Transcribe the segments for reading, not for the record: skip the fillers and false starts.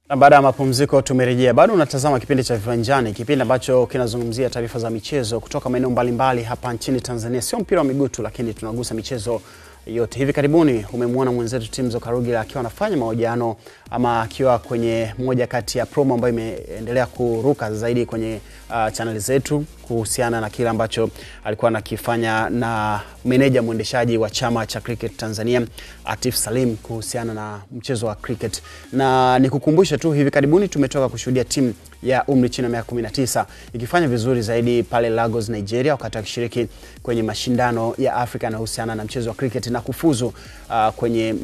Na baada ya mapumziko tumerejea. Bado unatazama kipindi cha Viwanjani, kipindi ambacho kinazungumzia taarifa za michezo kutoka maeneo mbalimbali hapa nchini Tanzania. Sio mpira wa miguu tu, lakini tunagusa michezo yote. Hivi karibuni umemwona mwenzetu Timzo Karugila akiwa anafanya mahojiano ama akiwa kwenye moja kati ya promo ambayo imeendelea kuruka zaidi kwenye channel zetu kuhusiana na kile ambacho alikuwa anakifanya na meneja mwendeshaji wa chama cha cricket Tanzania Atif Salim kuhusiana na mchezo wa cricket. Na nikukumbusha tu, hivi karibuni tumetoka kushuhudia timu ya umri chini ya miaka 19 ikifanya vizuri zaidi pale Lagos, Nigeria, wakati akishiriki kwenye mashindano ya Afrika yanayohusiana na mchezo wa cricket na kufuzu kwenye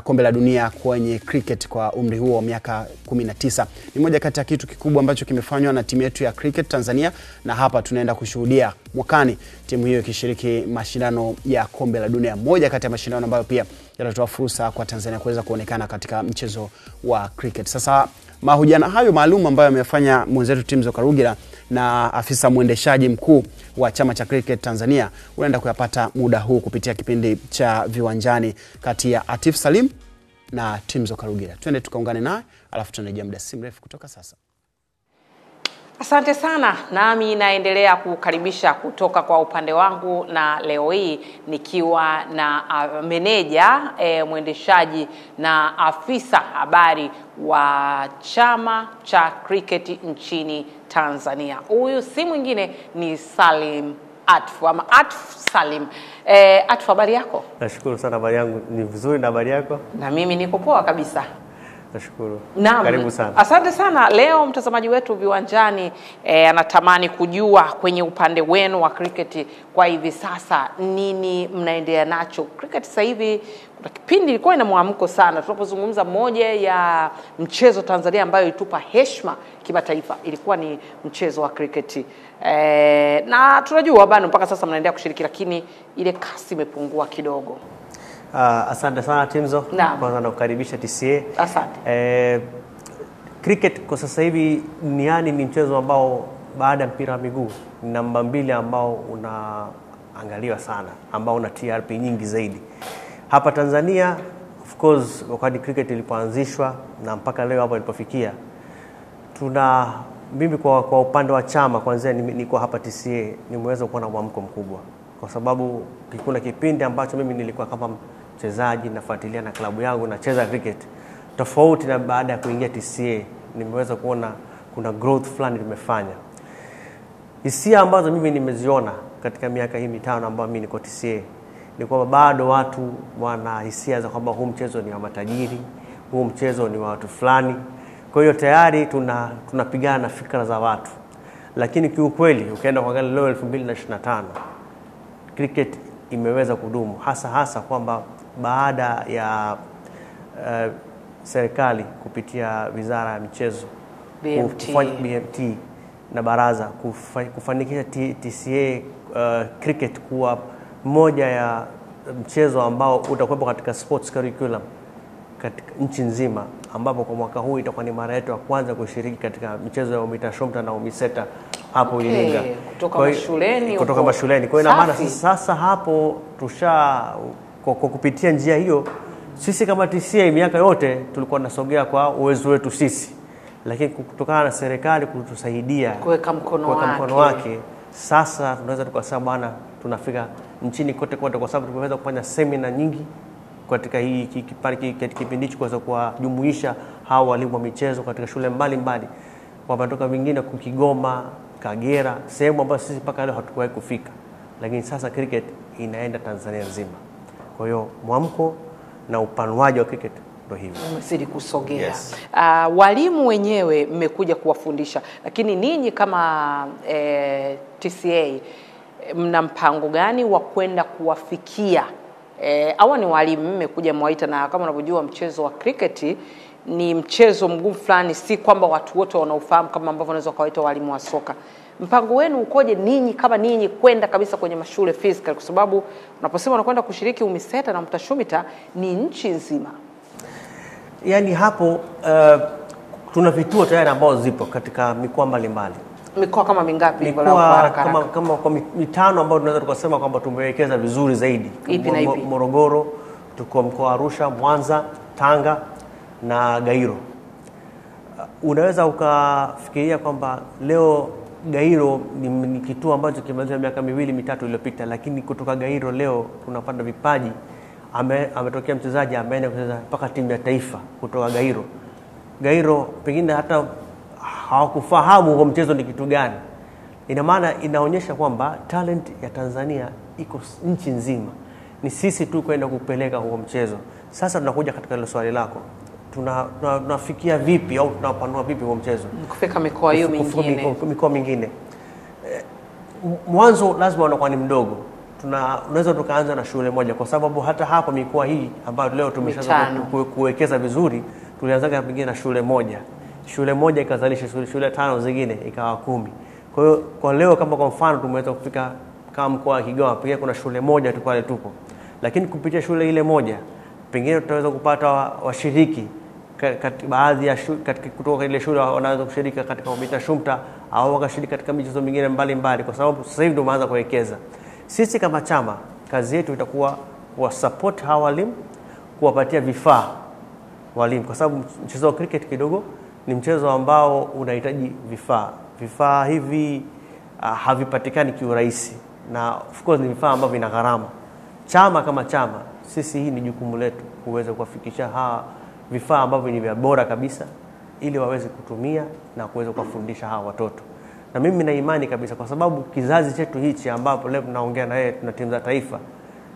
kombe la dunia kwenye cricket kwa umri huo wa miaka 19. Ni moja kati ya kitu kikubwa ambacho kimefanywa na timu yetu ya cricket Tanzania, na hapa tunaenda kushuhudia mwakani timu hiyo ikishiriki mashindano ya kombe la dunia, moja kati ya mashindano ambayo pia yanatoa fursa kwa Tanzania kuweza kuonekana katika mchezo wa cricket. Sasa mahojiano hayo maalum ambayo amefanya mwenzetu Timzo Karugila na afisa mwendeshaji mkuu wa chama cha cricket Tanzania unaenda kuyapata muda huu kupitia kipindi cha Viwanjani kati ya Atif Salim na Timzo Karugila. Twende tukaungane naye alafu tunarejea muda si mrefu kutoka sasa. Asante sana. Nami naendelea kukaribisha kutoka kwa upande wangu, na leo hii nikiwa na meneja mwendeshaji na afisa habari wa chama cha cricket nchini Tanzania. Huyu si mwingine ni Salim Atfu ama Atfu Salim. Atfu, habari yako? Nashukuru sana, habari yangu ni vizuri. Na habari yako? Na mimi niko poa kabisa. Nashukuru. Karibu sana. Asante sana. Leo mtazamaji wetu Viwanjani anatamani kujua kwenye upande wenu wa cricket kwa hivi sasa nini mnaendelea nacho. Cricket sasa hivi kuna kipindi ilikuwa ina mwamko sana. Tunapozungumza moja ya mchezo Tanzania ambayo ilitupa heshima kimataifa ilikuwa ni mchezo wa cricket. Na tunajua bado mpaka sasa mnaendelea kushiriki, lakini ile kasi imepungua kidogo. Asante sana Timzo. Kwanza nakukaribisha TCA. Asante. Cricket kwa sasa hivi ni mchezo ambao baada ya mpira wa miguu namba 2 ambao unaangaliwa sana, ambao una TRP nyingi zaidi hapa Tanzania. Of course wakati cricket ilipoanzishwa na mpaka leo hapo ilipofikia, mimi kwa upande wa chama kwanza niko hapa TCA nimeweza kuona mwamko mkubwa, kwa sababu kuna kipindi ambacho mimi nilikuwa kama mchezaji nafuatilia na klabu yangu nacheza cricket, tofauti na baada ya kuingia TCA nimeweza kuona kuna growth fulani nimefanya. Hisia ambazo mimi nimeziona katika miaka hii 5 ambayo mimi niko TCA ni kwamba bado watu wana hisia za kwamba huu mchezo ni wa matajiri, huu mchezo ni wa watu fulani. Kwa hiyo tayari tunapigana na fikra za watu, lakini kiukweli ukienda kuangalia leo 2025 cricket imeweza kudumu, hasa kwamba baada ya serikali kupitia wizara ya michezo BMT na baraza kufanikisha TCA cricket kuwa moja ya mchezo ambao utakuwepo katika sports curriculum katika nchi nzima, ambapo kwa mwaka huu itakuwa ni mara yetu ya kwanza kushiriki katika michezo ya UMITASHOMTA na UMISETA hapo Iringa. Kutoka mashuleni. Kwa hiyo ina maana sasa hapo kwa kupitia njia hiyo sisi kama TCA miaka yote tulikuwa tunasogea kwa uwezo wetu sisi, lakini kutokana na serikali kutusaidia kuweka mkono wake, sasa tunaweza tukasema bwana tunafika nchini kote, kwa sababu tumeweza kufanya semina nyingi katika hii kipindi hicho kuweza kuwajumuisha hao walimu wa michezo katika shule mbalimbali wapatoka vingine kwa Kigoma, Kagera, sehemu ambazo sisi mpaka leo hatukuwahi kufika, lakini sasa cricket inaenda Tanzania nzima. Kwa hiyo mwamko na upanuaji wa cricket ndio hivyo umezidi kusogea. Yes. Walimu wenyewe mmekuja kuwafundisha, lakini ninyi kama TCA mna mpango gani wa kwenda kuwafikia? Hawa ni walimu mmekuja mwaita, na kama unavyojua mchezo wa cricket ni mchezo mgumu fulani, si kwamba watu wote wanaofahamu kama ambavyo wanaweza kawaita walimu wa soka. Mpango wenu ukoje ninyi kama ninyi kwenda kabisa kwenye mashule physical, kwa sababu unaposema unakwenda kushiriki UMISETA na UMITASHOMTA ni nchi nzima? Yaani hapo tuna vituo tayari ambao zipo katika mikoa mbalimbali. Mikoa kama mingapi? Kama kwa 5 ambao tunaweza tukasema kwamba tumewekeza vizuri zaidi. Ipi na ipi? Morogoro, tuko mkoa Arusha, Mwanza, Tanga na Gairo. unaweza ukafikiria kwamba leo Gairo ni kituo ambacho kimeanza miaka 2-3 iliyopita, lakini kutoka Gairo leo tunapanda vipaji. Ametokea mchezaji ameenda kucheza mpaka timu ya taifa kutoka Gairo. Gairo pengine hata hawakufahamu kwa mchezo ni kitu gani. Ina maana inaonyesha kwamba talent ya Tanzania iko nchi nzima. Ni sisi tu kwenda kupeleka huo mchezo. Sasa tunakuja katika ile swali lako. Tunafikia vipi au tunapanua vipi huo mchezo? Kufika mikoa hiyo mingine. Mikoa mingine. Mwanzo lazima unakuwa ni mdogo. Unaweza tukaanza na shule moja, kwa sababu hata hapa mikoa hii ambayo leo tumeshaanza kuwekeza vizuri, tulianza pengine na shule moja. Shule moja ikazalisha shule 5 zingine ikawa 10. Kwa hiyo kwa leo kama kwa mfano tumeweza kufika kama mkoa wa Kigoma, pengine kuna shule moja tu pale tupo. Lakini kupitia shule ile moja pengine tutaweza kupata washiriki baadhi ya kutoka ile shule wanaweza kushiriki katika Mabita Shumta au wakashiriki katika michezo mingine mbalimbali, kwa sababu sasa hivi ndio tumeanza kuwekeza. Sisi kama chama kazi yetu itakuwa wa support hawa walimu, kuwapatia vifaa walimu, kwa sababu mchezo wa cricket kidogo ni mchezo ambao unahitaji vifaa. Vifaa hivi havipatikani kiurahisi, na of course ni vifaa ambavyo vina gharama. Chama kama chama sisi, hii ni jukumu letu kuweza kuwafikisha hawa vifaa ambavyo ni vya bora kabisa, ili waweze kutumia na kuweza kuwafundisha hawa watoto. Na mimi na imani kabisa, kwa sababu kizazi chetu hichi ambapo leo tunaongea na yeye, tuna timu za taifa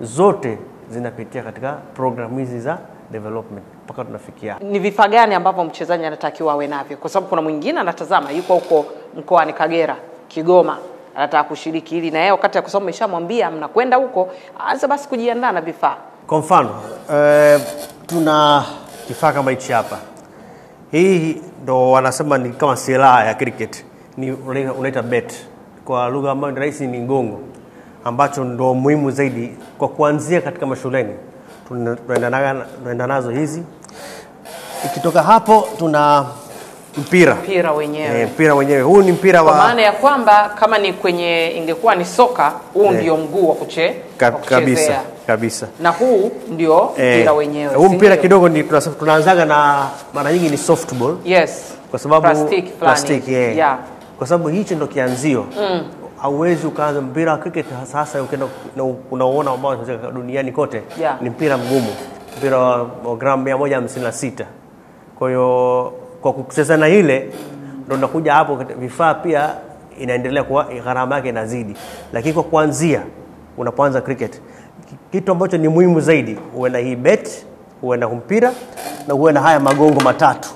zote zinapitia katika program hizi za development mpaka tunafikia. Ni vifaa gani ambavyo mchezaji anatakiwa awe navyo? Kwa sababu kuna mwingine anatazama yuko huko mkoani Kagera, Kigoma, anataka kushiriki ili na yeye wakati ya kusoma umeshamwambia mnakwenda huko, aanze basi kujiandaa na vifaa. Kwa mfano, tuna kifaa kama hichi hapa. Hii ndo wanasema ni kama silaha ya cricket. Ni unaita bat. Kwa lugha ambayo ni rahisi ni ngongo, ambacho ndo muhimu zaidi kwa kuanzia katika mashuleni. Tunaenda nazo hizi. Ikitoka hapo tuna mpira wenyewe. Mpira wenyewe. Huu ni mpira wa, kwa maana ya kwamba kama ni kwenye ingekuwa ni soka, huu ndio mguu wa kuchezea. Kabisa. Na huu ndio mpira wenyewe. Huu mpira kidogo ni tunaanzaga na mara nyingi ni softball. Yes. Kwa sababu plastic yeah. Kwa sababu hicho ndo kianzio. Hauwezi ukaanza mpira wa cricket sasa ukienda unaoona ambao duniani kote ni mpira mgumu. Mpira wa gramu 156. Kwa hiyo kwa kucheza na ile ndo nakuja hapo vifaa pia inaendelea kwa gharama yake inazidi. Lakini kwa kuanzia unapoanza cricket, kitu ambacho ni muhimu zaidi uwe na hii bat, uwe na mpira na uwe na haya magongo matatu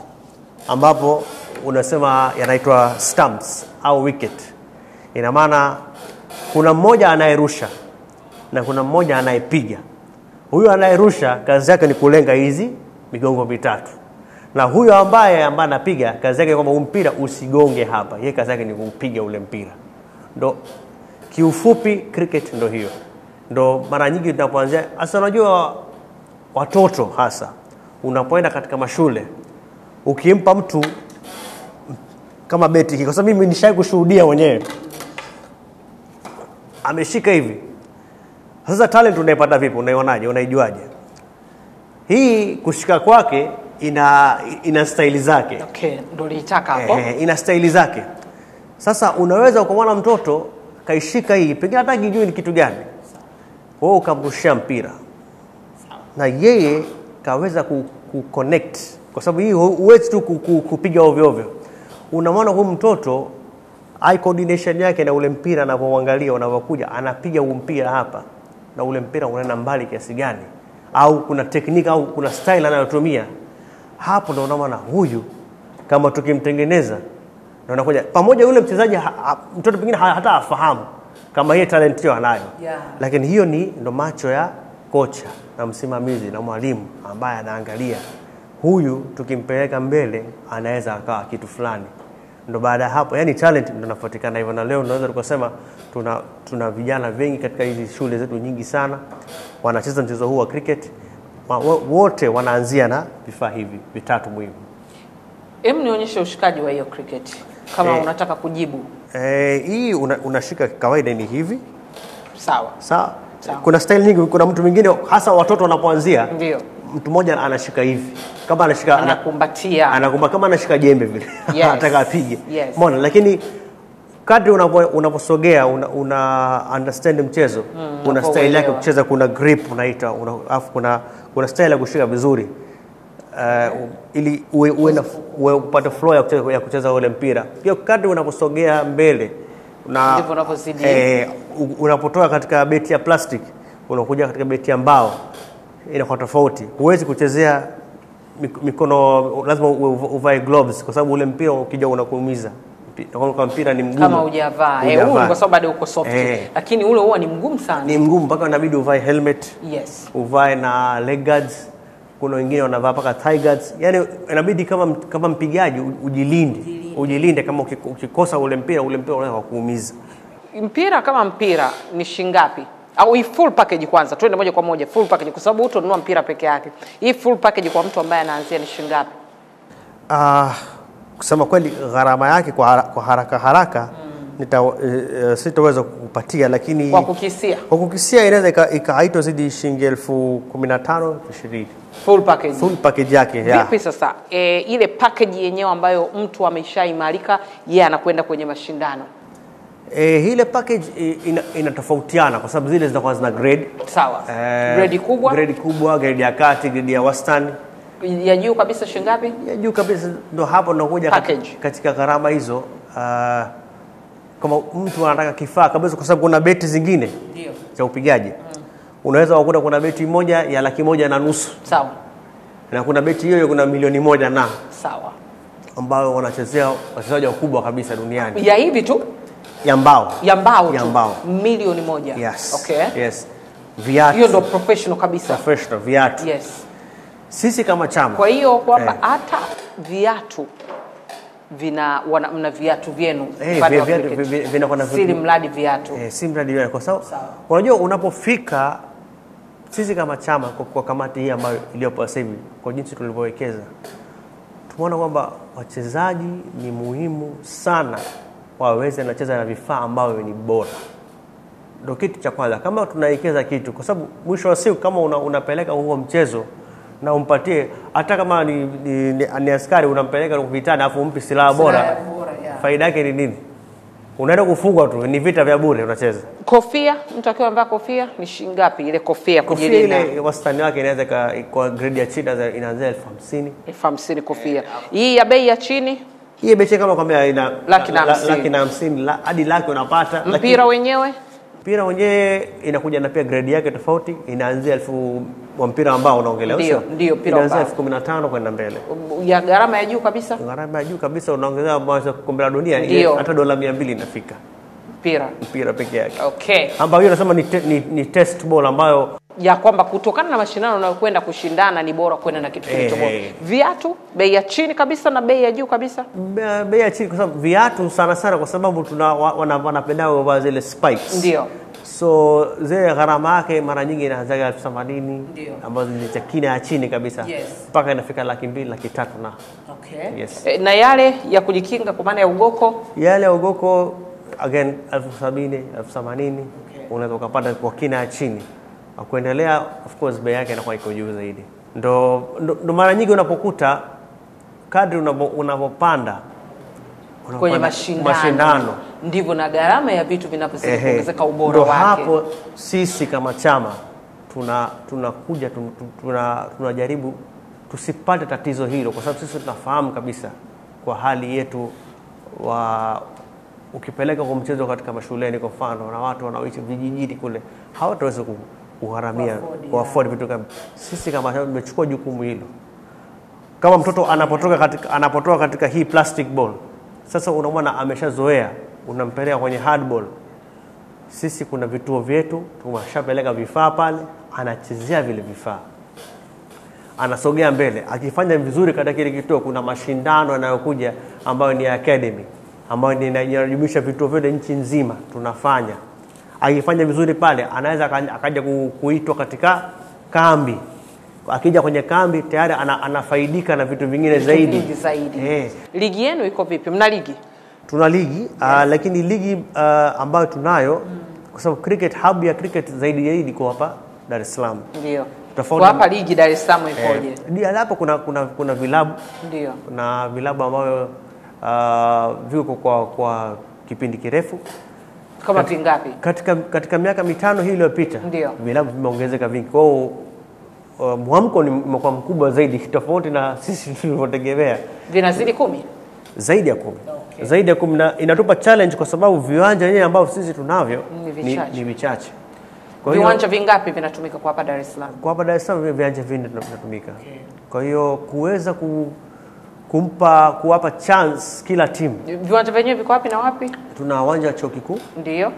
ambapo unasema yanaitwa stumps au wicket. Ina maana kuna mmoja anayerusha na kuna mmoja anayepiga. Huyo anayerusha kazi yake ni kulenga hizi migongo mitatu. Na huyo ambaye anapiga kazi yake kwamba mpira usigonge hapa. Yeye kazi yake ni kupiga ule mpira. Ndo kiufupi cricket ndo hiyo. Ndo mara nyingi tunapoanzia, hasa unajua watoto hasa unapoenda katika mashule ukimpa mtu kama beti hii, kwa sababu mimi nishawahi kushuhudia mwenyewe, ameshika hivi. Sasa talent unaipata vipi? Unaionaje? Unaijuaje? Hii kushika kwake ina style zake. Okay, ndio nilitaka hapo. Ina style zake. Sasa unaweza ukamwona mtoto kaishika hii, pengine hata hajui ni kitu gani. Wewe ukamrushia mpira. Na yeye kaweza kuconnect, kwa sababu hii huwezi tu kupiga ovyo ovyo. Unamwona huyu mtoto eye coordination yake na ule mpira anapoangalia unapokuja anapiga ule mpira hapa, na ule mpira unaenda mbali kiasi gani, au kuna technique au kuna style anayotumia. Hapo ndio unaona huyu kama tukimtengeneza ndio anakuja pamoja. Yule mchezaji mtoto pengine hata afahamu kama yeye talent hiyo anayo, lakini hiyo ndo macho ya kocha na msimamizi na mwalimu ambaye anaangalia huyu tukimpeleka mbele anaweza akawa kitu fulani. Ndo baada hapo yani talent ndo inafuatikana hivyo. Na leo tunaweza tukasema tuna vijana wengi katika hizi shule zetu nyingi sana wanacheza mchezo huu wa cricket. Wote wanaanzia na vifaa hivi vitatu muhimu. Nionyeshe ushikaji wa hiyo cricket kama unataka kujibu. Hii unashika kawaida ni hivi. Sawa. Kuna style nyingi. Kuna mtu mwingine hasa watoto wanapoanzia, ndio mtu mmoja anashika hivi kama anashika anakumbatia, kama anashika jembe vile. Yes. Anataka apige. Yes. Mbona, lakini kadri unaposogea una understand mchezo, kuna style yake kucheza, kuna grip unaita, alafu kuna style ya kushika vizuri. Ili upate flow ya kucheza ule mpira. Hiyo kadri unaposogea mbele ndivyo unapozidi. Unapotoka katika beti ya plastic unakuja katika beti ya mbao, inakuwa tofauti. Huwezi kuchezea mikono, lazima uvae gloves kwa sababu ule mpira ukija unakuumiza. Kwa mpira ni mgumu kama hujavaa. Huu kwa sababu bado uko soft. Lakini ule huwa ni mgumu sana. Ni mgumu mpaka inabidi uvae helmet. Yes. Uvae na leg guards. Kuna wengine wanavaa paka thigh guards. Yaani inabidi kama mpigaji ujilinde kama ukikosa ule mpira unaweza kukuumiza. Mpira kama mpira ni shingapi? Au hii full package kwanza, tuende moja kwa moja full package kwa sababu utonunua mpira peke yake. Hii full package kwa mtu ambaye anaanzia ni shingapi? Kusema kweli gharama yake kwa haraka sitaweza kukupatia, lakini kwa kukisia inaweza ikaitwa zidi shilingi 15,000 20. Full package yake. Vipi sasa ile package yenyewe ambayo mtu ameshaimarika yeye anakwenda kwenye mashindano? Ile package inatofautiana kwa sababu zile zinakuwa zina grade. Sawa. Grade kubwa, grade ya kati, grade ya wastani. Ya juu kabisa shingapi? Ya juu kabisa ndo hapo unakuja katika gharama hizo. Kama mtu anataka kifaa kabisa, kwa sababu kuna beti zingine ndio za upigaji. Unaweza kukuta kuna beti moja ya 150,000. Sawa. Na kuna beti hiyo kuna 1,000,000 na. Sawa. Ambao wanachezea wachezaji wakubwa kabisa duniani. Ya hivi tu? Ya mbao. Tu. 1,000,000. Yes. Okay. Yes. Viatu. Hiyo ndo professional kabisa. Professional viatu. Yes. Sisi kama chama. Kwa hiyo kwamba hata viatu mna viatu vyenu vinakuwa na siri mradi viatu. Si mradi viatu kwa sababu unajua unapofika, sisi kama chama kwa kamati hii ambayo iliyopo sasa hivi, kwa jinsi tulivyowekeza, tumeona kwamba wachezaji ni muhimu sana waweze kucheza na vifaa ambavyo ni bora. Ndio kitu cha kwanza kama tunawekeza kitu, kwa sababu mwisho wa siku kama unapeleka huo mchezo na umpatie hata kama ni askari unampeleka vitani afu umpi silaha bora, faida yake ni nini? Unaenda kufungwa tu, ni vita vya bure unacheza. Kofia, mtu akiwa amevaa kofia ni shilingi ngapi ile kofia kujilinda? Ile wastani wake inaweza kwa grade ya chini inaanzia 50,000. 50,000 kofia. Hii ya bei ya chini? Hii bei kama kwambia ina 150,000 hadi laki unapata. Mpira wenyewe? Mpira wenyewe inakuja na pia grade yake tofauti, inaanzia 1,000 wa mpira ambao unaongelea. Ndio mpira inaanzia 15,000 kwenda mbele. Ya gharama ya juu kabisa? Gharama ya juu kabisa unaongezea kombe la dunia hata dola 200 inafika. Mpira peke yake. Okay. Ambayo nasema ni test ball ambayo ya kwamba kutokana na mashindano unayokwenda kushindana ni bora kwenda na kitu kilicho bora. Viatu bei ya chini kabisa na bei ya juu kabisa? Bei ya chini kwa sababu viatu sana kwa sababu wanapenda kuvaa zile spikes. Ndio. So zile gharama yake mara nyingi inaanza 80,000 ambazo ni za kina ya chini kabisa. Mpaka inafika 200,000 300,000 na. Okay. Yes. Na yale ya kujikinga kwa maana ya ugoko? Yale ya ugoko again 70,000 80,000 unaweza kupata kwa kina ya chini. Kuendelea of course bei yake inakuwa iko juu zaidi. Ndo mara nyingi unapokuta kadri unapopanda kwenye mashindano ndivyo na gharama ya vitu vinapozidi kuongezeka ubora wake. Hapo sisi kama chama tunakuja tunajaribu tusipate tatizo hilo, kwa sababu sisi tunafahamu kabisa kwa hali yetu ukipeleka kwa mchezo katika mashuleni kwa mfano na watu wanaoishi vijijini kule hawataweza kuharamia kuafford vitu kama sisi kama tumechukua jukumu hilo. Kama mtoto anapotoka katika hii plastic ball, sasa unamwona ameshazoea, unampeleka kwenye hardball. Sisi kuna vituo vyetu tumeshapeleka vifaa pale, anachezea vile vifaa, anasogea mbele, akifanya vizuri katika kile kituo kuna mashindano yanayokuja ambayo ni academy ambayo inajumuisha vituo vyote nchi nzima tunafanya. Akifanya vizuri pale anaweza akaja kuitwa katika kambi. Akija kwenye kambi tayari anafaidika na vitu vingine zaidi. Ligi yenu iko vipi? Mna ligi? Tuna ligi, lakini ligi ambayo tunayo kwa sababu cricket hub ya cricket zaidi iko hapa Dar es Salaam. Ndio. Kwa hapa ligi Dar es Salaam ipoje? Ndio hapa kuna vilabu. Ndio. Na vilabu ambavyo viko kwa kipindi kirefu. Kama vingapi? Katika miaka 5 hii iliyopita vilabu vimeongezeka vingi. Kwa hiyo mwamko umekuwa mkubwa zaidi tofauti na sisi tulivyotegemea. Vinazidi 10? Zaidi ya 10. Okay. Zaidi ya 10 na inatupa challenge kwa sababu viwanja yenyewe ambavyo sisi tunavyo ni vichache. Kwa hiyo viwanja vingapi vinatumika kwa hapa Dar es Salaam? Kwa hapa Dar es Salaam viwanja vingi vinatumika. Okay. Kwa hiyo kuweza kuwapa chance kila timu. Viwanja vyenyewe viko wapi na wapi? Tuna uwanja wa Chuo Kikuu. Ndio.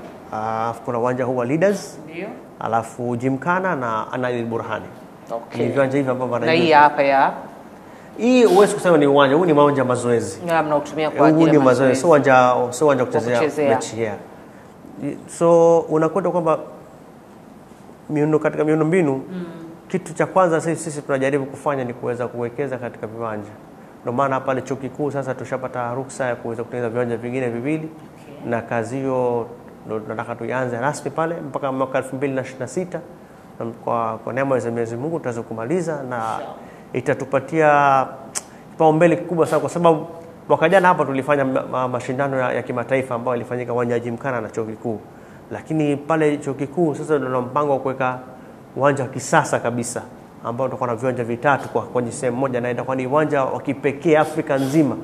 Kuna uwanja huu wa Leaders. Ndio. Alafu Gymkhana na Al Burhani. Okay. Ni viwanja hivi ambavyo na hii hapa ya hii huwezi kusema ni uwanja, huu ni uwanja mazoezi. Na mnautumia kwa ajili ya mazoezi. Sio uwanja kuchezea mechi here. So unakuta kwamba katika miundo mbinu kitu cha kwanza sisi tunajaribu kufanya ni kuweza kuwekeza katika viwanja. Ndio maana hapa Chuo Kikuu sasa tushapata ruhusa ya kuweza kutengeneza viwanja vingine viwili. Okay. Na kazi hiyo ndio tunataka tuianze rasmi pale mpaka mwaka 2026. Kwa neema ya Mwenyezi Mungu tutaweza kumaliza na itatupatia kipaumbele kikubwa sana kwa sababu mwaka jana hapa tulifanya mashindano ya kimataifa ambayo yalifanyika uwanja wa Gymkhana na Chuo Kikuu. Lakini pale Chuo Kikuu sasa tuna mpango wa kuweka uwanja wa kisasa kabisa ambao tutakuwa na viwanja vitatu kwa sehemu moja na itakuwa ni uwanja wa kipekee Afrika nzima.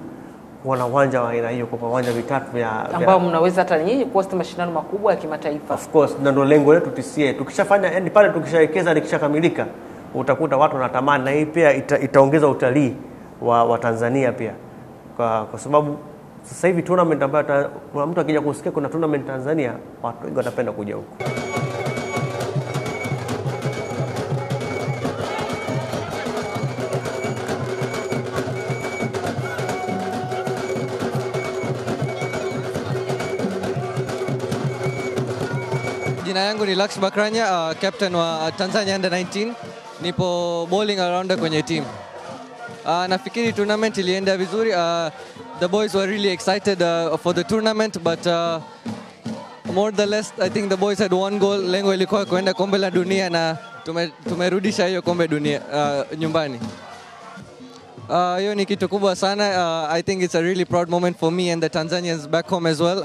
Kuna uwanja wa aina hiyo kwa uwanja vitatu ambao mnaweza hata nyinyi kuhost mashindano makubwa ya kimataifa. Of course, ndio lengo letu TCA. Tukishafanya yani pale tukishawekeza nikishakamilika utakuta watu wanatamani na hii pia itaongeza utalii wa Tanzania pia. Kwa sababu sasa hivi tournament ambayo mtu akija kusikia kuna tournament Tanzania, watu wengi watapenda kuja huko. Jina yangu ni Lux Bakranya, captain wa Tanzania Under 19. Nipo bowling around kwenye team. Nafikiri tournament ilienda vizuri. The boys were really excited for the tournament, but more or less I think the boys had one goal. Lengo ilikuwa kuenda kombe la dunia na tumerudisha hiyo kombe dunia nyumbani. Hiyo ni kitu kubwa sana. I think it's a really proud moment for me and the Tanzanians back home as well.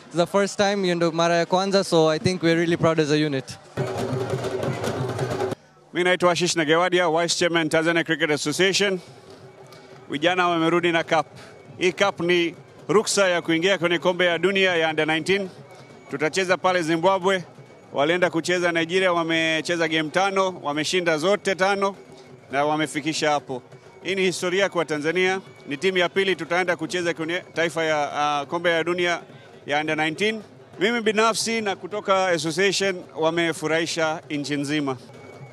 It's the first time mara ya kwanza, so I think we're really proud as a unit. Mimi naitwa Ashish Nagewadia, Vice Chairman Tanzania Cricket Association. Vijana wamerudi na cup. Hii cup ni ruksa ya kuingia kwenye kombe ya dunia ya Under 19. Tutacheza pale Zimbabwe. Walienda kucheza Nigeria, wamecheza game 5, wameshinda zote 5 na wamefikisha hapo. Hii ni historia kwa Tanzania. Ni timu ya pili tutaenda kucheza kwenye taifa ya kombe ya dunia ya Under 19. Mimi binafsi na kutoka association wamefurahisha nchi nzima.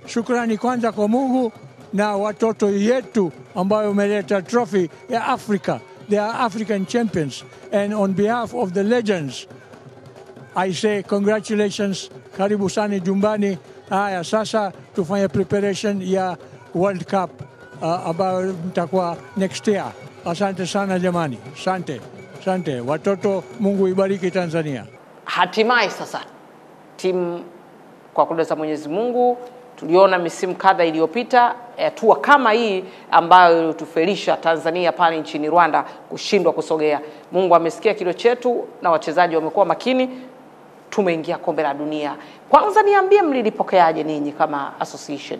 Shukrani kwanza kwa Mungu na watoto yetu ambao umeleta trophy ya Africa. They are African champions, and on behalf of the legends I say congratulations, karibu sana jumbani. Haya sasa tufanye preparation ya World Cup ambayo mtakuwa next year. Asante sana jamani. Asante watoto, Mungu ibariki Tanzania. Hatimaye sasa timu kwa kudra za Mwenyezi Mungu tuliona misimu kadha iliyopita hatua kama hii ambayo ilitufelisha Tanzania pale nchini Rwanda kushindwa kusogea. Mungu amesikia kilio chetu na wachezaji wamekuwa makini, tumeingia kombe la dunia. Kwanza niambie mlilipokeaje ninyi kama association?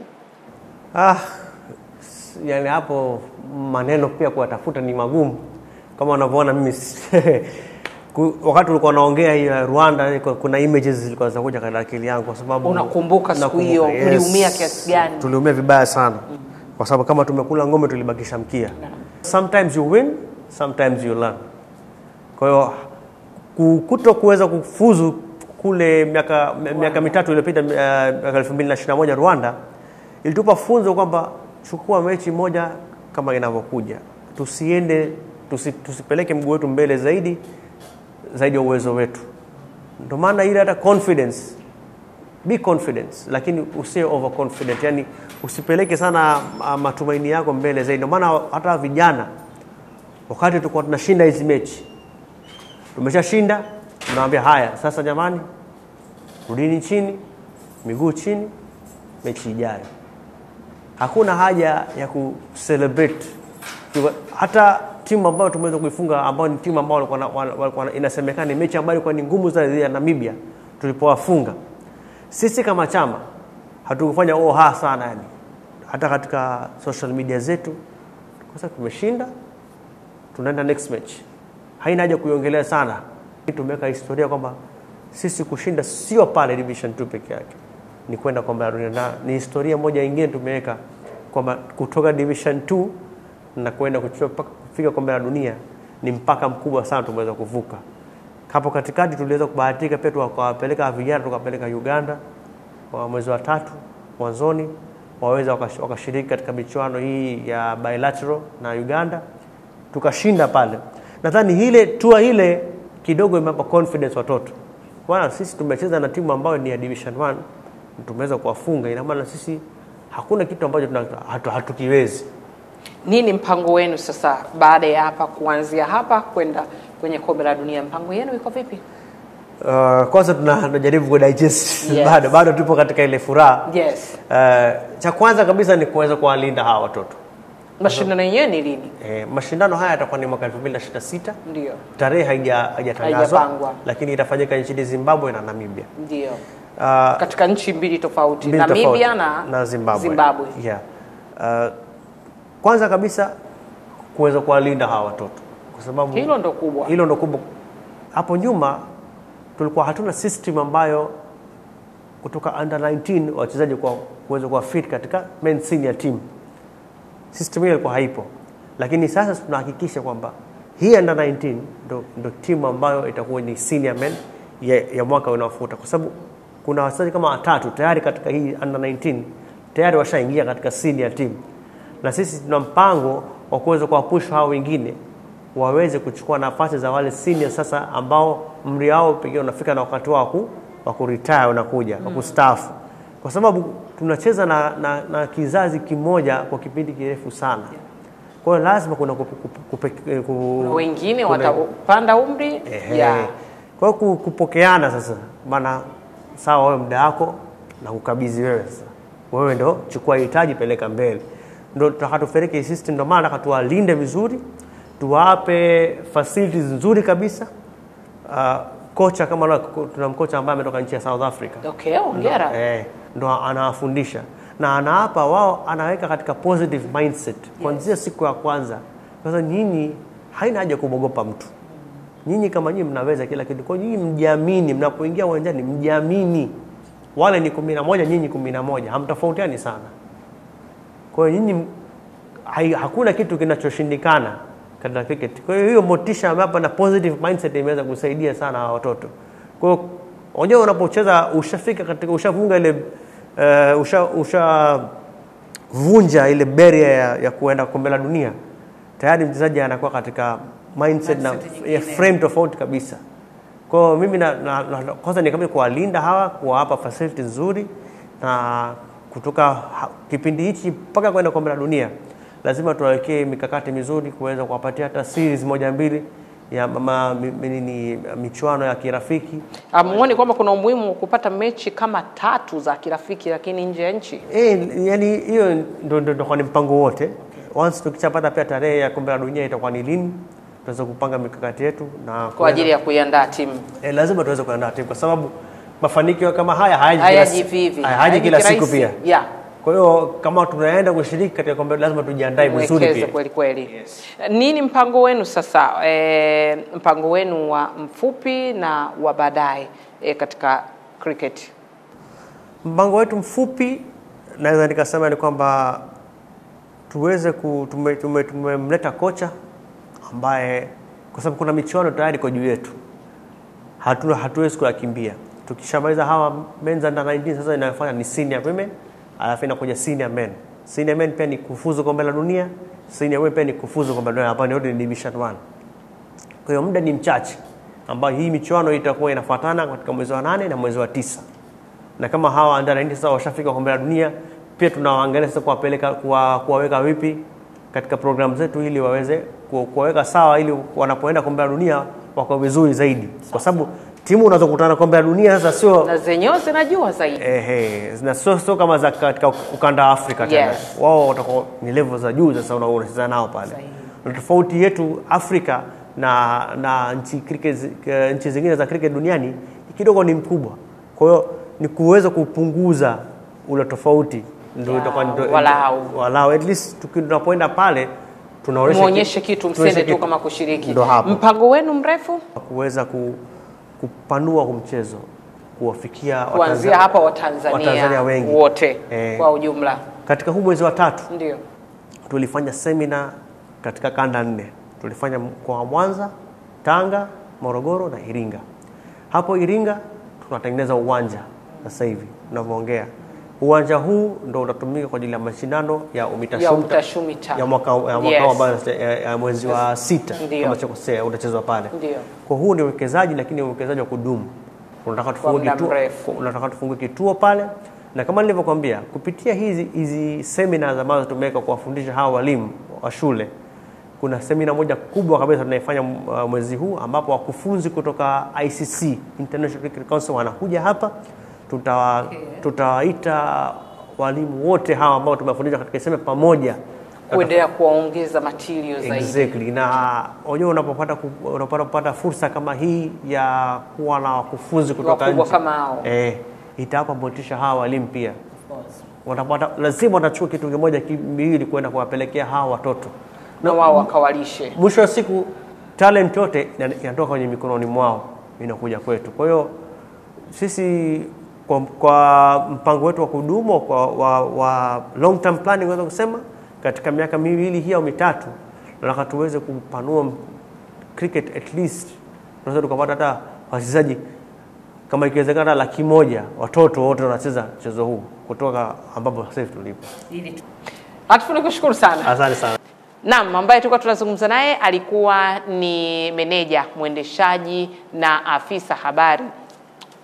Yani hapo maneno pia kuwatafuta ni magumu. Kama unavyoona mimi wakati ulikuwa unaongea hiyo Rwanda kuna images zilikuwa zinakuja katika akili yangu kwa sababu unakumbuka siku hiyo uliumia kiasi gani? Tuliumia vibaya sana. Kwa sababu kama tumekula ngome tulibakisha mkia. Sometimes you win, sometimes you learn. Kwa hiyo kutokuweza kufuzu kule miaka 3 iliyopita, mwaka 2021 Rwanda, ilitupa funzo kwamba chukua mechi moja kama inavyokuja. Tusipeleke mguu wetu mbele zaidi ya uwezo wetu. Ndio maana ile hata confidence, be confident, lakini usiwe overconfident, yani usipeleke sana matumaini yako mbele zaidi. Ndio maana hata vijana wakati tulikuwa tunashinda hizi mechi, tumeshashinda, tunawaambia haya sasa jamani, rudini chini, miguu chini, mechi ijayo. hakuna haja ya kucelebrate. Hata timu ambayo tumeweza kuifunga, ambayo ni timu ambayo walikuwa inasemekana ni mechi ambayo ilikuwa ni ngumu zaidi ya Namibia, tulipowafunga, sisi kama chama hatukufanya sana yani. Hata katika social media zetu, kwa sababu tumeshinda, tunaenda next match, haina haja kuiongelea sana. Tumeweka historia kwamba sisi kushinda sio pale Division 2 peke yake, ni kwenda kombe la dunia. Na ni historia moja nyingine tumeweka kwamba kutoka Division 2 na kwenda kufika kombe la dunia ni mpaka mkubwa sana tumeweza kuvuka. Hapo katikati tuliweza kubahatika pia tukawapeleka vijana, tukapeleka Uganda kwa mwezi wa 3 mwanzoni, waweza wakashiriki katika michuano hii ya bilateral na Uganda, tukashinda pale. Nadhani ile tour ile kidogo imewapa confidence watoto. Kwa sisi tumecheza na timu ambayo ni ya Division 1, tumeweza kuwafunga, ina maana sisi hakuna kitu ambacho hatukiwezi. Nini mpango wenu sasa baada ya hapa, kuanzia hapa kwenda kwenye kombe la dunia? Mpango wenu iko vipi? Kwanza tunajaribu kudigest. Yes. Bado tupo katika ile furaha. Yes. Cha kwanza kabisa ni kuweza kuwalinda hawa watoto. Mashindano yenyewe ni lini? Mashindano haya yatakuwa ni mwaka 2026. Ndio. Tarehe haijatangazwa, lakini itafanyika nchini Zimbabwe na Namibia. Ndio. Katika nchi mbili tofauti, Namibia na Zimbabwe. Yeah. Kwanza kabisa kuweza kuwalinda hawa watoto, kwa sababu hilo ndo kubwa. Hapo nyuma tulikuwa hatuna system ambayo kutoka under 19 wachezaji kwa kuweza kuwa fit katika men senior team. System hiyo ilikuwa haipo. Lakini sasa tunahakikisha kwamba hii under 19 ndo timu ambayo itakuwa ni senior men ya mwaka unaofuata, kwa sababu kuna wachezaji kama 3 tayari katika hii under 19 tayari washaingia katika senior team. Na sisi tuna mpango wa kuweza kuwapush hao wengine waweze kuchukua nafasi za wale senior sasa ambao umri wao pekee unafika na wakati wao wa kuretire unakuja, wa kustaafu. Kwa sababu tunacheza na kizazi kimoja kwa kipindi kirefu sana. Kwa hiyo lazima kuna wengine watapanda umri. Kwa hiyo kupokeana sasa, maana sawa wewe muda wako na kukabidhi wewe sasa. Wewe ndo chukua hitaji peleka mbele. Ndio tutakatufereke system, ndio maana tukatuwalinde vizuri, tuwape facilities nzuri kabisa. Kocha kama tuna mkocha ambaye ametoka nchi ya South Africa. Okay, hongera. Ndo anawafundisha na anaapa wao, anaweka katika positive mindset kuanzia siku ya kwanza. Sasa nyinyi haina haja kuogopa mtu. Nyinyi kama nyinyi mnaweza kila kitu. Kwa nyinyi mjiamini, mnapoingia uwanjani mjiamini. Wale ni 11, nyinyi 11, hamtofautiani sana. Kwa hiyo nyinyi hakuna kitu kinachoshindikana katika cricket. Kwa hiyo motisha hapa na positive mindset imeweza kusaidia sana watoto. Kwa hiyo unajua unapocheza ushafika katika ushavunga ile vunja ile barrier ya kuenda kombe la dunia, tayari mchezaji anakuwa katika mindset na frame tofauti kabisa. Kwa hiyo mimi kwanza ni kama kuwalinda hawa, kuwapa facility nzuri, na kutoka kipindi hichi mpaka kwenda kombe la dunia lazima tuwekee mikakati mizuri kuweza kuwapatia hata series 1-2 ya michuano ya kirafiki. Muone kwamba kuna umuhimu kupata mechi kama 3 za kirafiki lakini nje ya nchi. Yani hiyo ndio kwa mpango wote. Once tukichapata pia tarehe ya kombe la dunia itakuwa ni lini, tutaweza kupanga mikakati yetu na kwa ajili ya kuiandaa timu. Lazima tuweze kuandaa timu, kwa sababu mafanikio kama haya hayaji kila siku pia. Yeah. Kwa hiyo kama tunaenda kushiriki katika kombe lazima tujiandae vizuri pia. Kweli. Yes. Nini mpango wenu sasa? Mpango wenu wa mfupi na wa baadaye katika cricket? Mpango wetu mfupi naweza nikasema ni kwamba tuweze tumemleta kocha ambaye, kwa sababu kuna michuano tayari kwa juu yetu, hatuwezi kuyakimbia. Tukishamaliza hawa men's under 19 sasa inafanya ni senior women, alafu inakuja senior men. Senior men pia ni kufuzu kombe la dunia, senior women pia ni kufuzu kombe la dunia, hapa ni division 1. Kwa hiyo muda ni mchache ambao hii michuano itakuwa inafuatana katika mwezi wa 8 na mwezi wa 9. Na kama hawa under 19 sasa washafika kombe la dunia, pia tunawaangalia sasa kuwapeleka kuwaweka vipi katika program zetu ili waweze kuwaweka sawa, ili wanapoenda kombe la dunia wako vizuri zaidi. Kwa sababu timu unazokutana kombe la dunia sasa sio na zenyewe zinajua zaidi. na sio kama za katika ukanda wa Afrika tena. Yes. Wao watakuwa ni level za juu sasa unacheza nao pale. Na tofauti yetu Afrika na nchi zingine za cricket duniani kidogo ni mkubwa. Kwa hiyo ni kuweza kupunguza ule tofauti ndio itakuwa walau at least tunapoenda pale tunaonesha muonyeshe kitu, msende tu kama kushiriki. Mpango wenu mrefu kuweza kupanua mchezo kuwafikia kuanzia hapa Watanzania wengi wote kwa ujumla. Katika huu mwezi wa 3 ndio tulifanya seminar katika kanda 4. Tulifanya kwa Mwanza, Tanga, Morogoro na Iringa. Hapo Iringa tunatengeneza uwanja sasa hivi tunavyoongea. Uwanja huu ndio utatumika kwa ajili ya mashindano ya UMITASHUMITA ya mwaka wa mwezi wa 6 kama sikosea utachezwa pale. Kwa huu ni uwekezaji, lakini uwekezaji wa kudumu. Tunataka tufungue kituo pale, na kama nilivyokuambia kupitia hizi seminars ambazo tumeweka kuwafundisha hawa walimu wa shule, kuna semina moja kubwa kabisa tunaifanya mwezi huu ambapo wakufunzi kutoka ICC International Cricket Council wanakuja hapa. Tutawaita walimu wote hawa ambao tumefundisha katika semina pamoja kuendelea kuongeza material zaidi. Exactly. Na unajua unapopata fursa kama hii ya kuwa na wakufunzi kutoka nje kama hao, itawapa motisha hawa walimu pia. Watapata lazima watachukua kitu kimoja kimbili kwenda kuwapelekea hawa watoto na wao wakawalishe. Mwisho wa siku talent yote inatoka kwenye mikononi mwao inakuja kwetu. Kwa hiyo sisi kwa mpango wetu wa kudumu wa long term planning unaweza kusema katika miaka 2 hii au 3 nataka tuweze kupanua cricket at least tunaweza tukapata hata wachezaji kama ikiwezekana 100,000 watoto wote wanacheza mchezo huu kutoka ambapo sasa tulipo. Nakushukuru sana. Asante sana. Naam, ambaye tulikuwa tunazungumza naye alikuwa ni meneja, mwendeshaji na afisa habari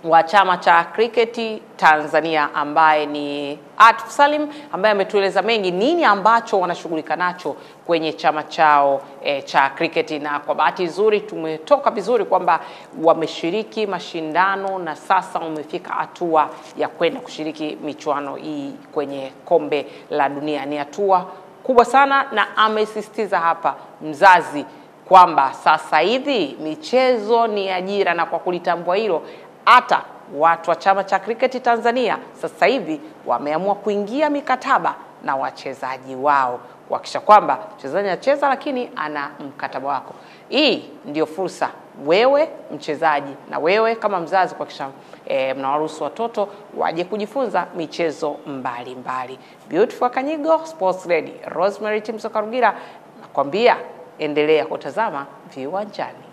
wa chama cha Cricket Tanzania ambaye ni Atif Salim, ambaye ametueleza mengi nini ambacho wanashughulika nacho kwenye chama chao cha cricket. Na kwa bahati nzuri tumetoka vizuri kwamba wameshiriki mashindano na sasa wamefika hatua ya kwenda kushiriki michuano hii kwenye kombe la dunia. Ni hatua kubwa sana, na amesisitiza hapa mzazi kwamba sasa hivi michezo ni ajira, na kwa kulitambua hilo hata watu wa chama cha Cricket Tanzania sasa hivi wameamua kuingia mikataba na wachezaji wao kuhakikisha kwamba mchezaji anacheza lakini ana mkataba wako. Hii ndio fursa wewe mchezaji na wewe kama mzazi kuhakikisha mnawaruhusu watoto waje kujifunza michezo mbalimbali. Beautiful Kanyigo, Sports Lady Rosemary Timsokarugira nakwambia endelea kutazama Viwanjani.